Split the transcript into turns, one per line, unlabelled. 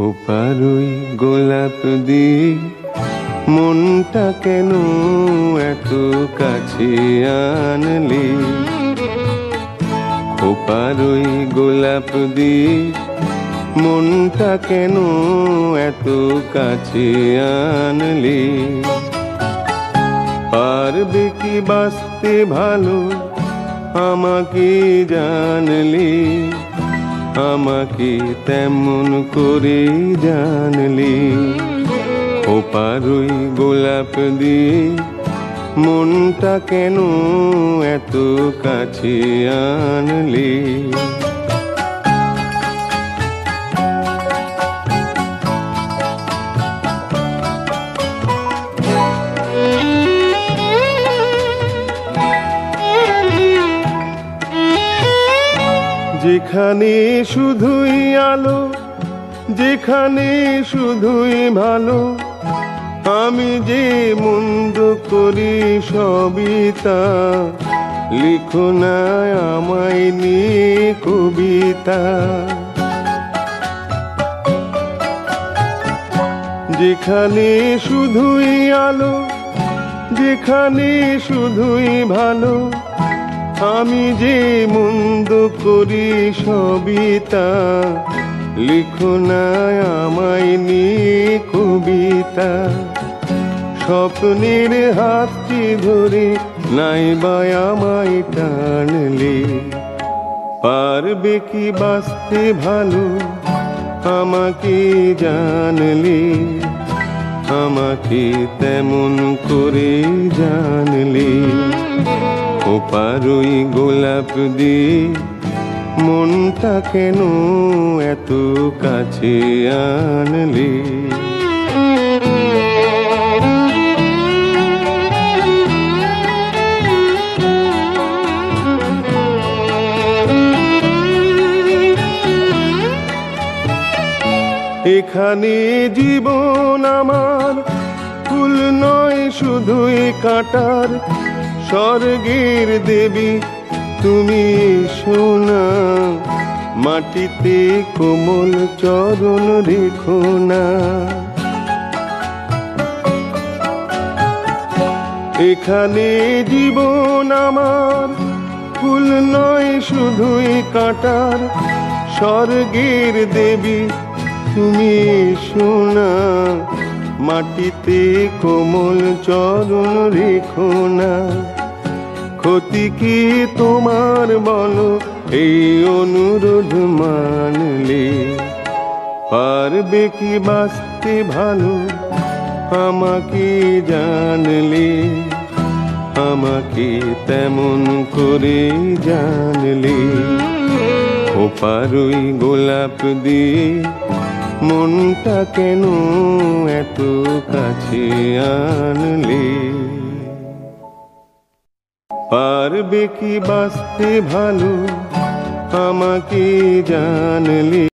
খোপারই গোলাপ দিয়ে মনটা কেন এত কাছে আনলি? খোপারই গোলাপ দিয়ে মনটা কেন এত কাছে আনলি? পারবে কি বাঁচতে ভালো আমাকে জানলি? আমাকে তেমন করে জানলি? খোপারই গোলাপ দিয়ে মনটা কেন এত কাছে আনলি? যেখানে শুধুই আলো, যেখানে শুধুই ভালো, আমি যে মন্দ করি সবই তা। লিখো না আমায় নিয়ে কবিতা। যেখানে শুধুই আলো, যেখানে শুধুই ভালো, আমি যে মন্দ করি সবই তা। লিখো না আমায় নিয়ে কবিতা। স্বপ্নের হাতটি ধরে নাইবা আমায় টানলে, পারবে কি বাঁচতে ভালো আমাকে জানলে? আমাকে তেমন করে জানলে? খোপারই গোলাপ দিয়ে মনটা কেন এত কাছে আনলি? এখানে জীবন আমার ফুল নয় শুধুই কাঁটার। স্বর্গের দেবী তুমি সোনা, মাটিতে কোমল চরণ রেখো না। এখানে জীবন আমার ফুল নয় শুধুই কাঁটার। স্বর্গের দেবী তুমি সোনা, মাটিতে কোমল চরণ রেখো না। ক্ষতি কি তোমার বলো এই অনুরোধ মানলে? পারবে কি বাঁচতে ভালো আমাকে জানলে? আমাকে তেমন করে জানলে? খোপারই গোলাপ দিয়ে মনটা কেন এত কাছে আনলে? পারবে কি বাঁচতে ভালো আমাকে জানলে?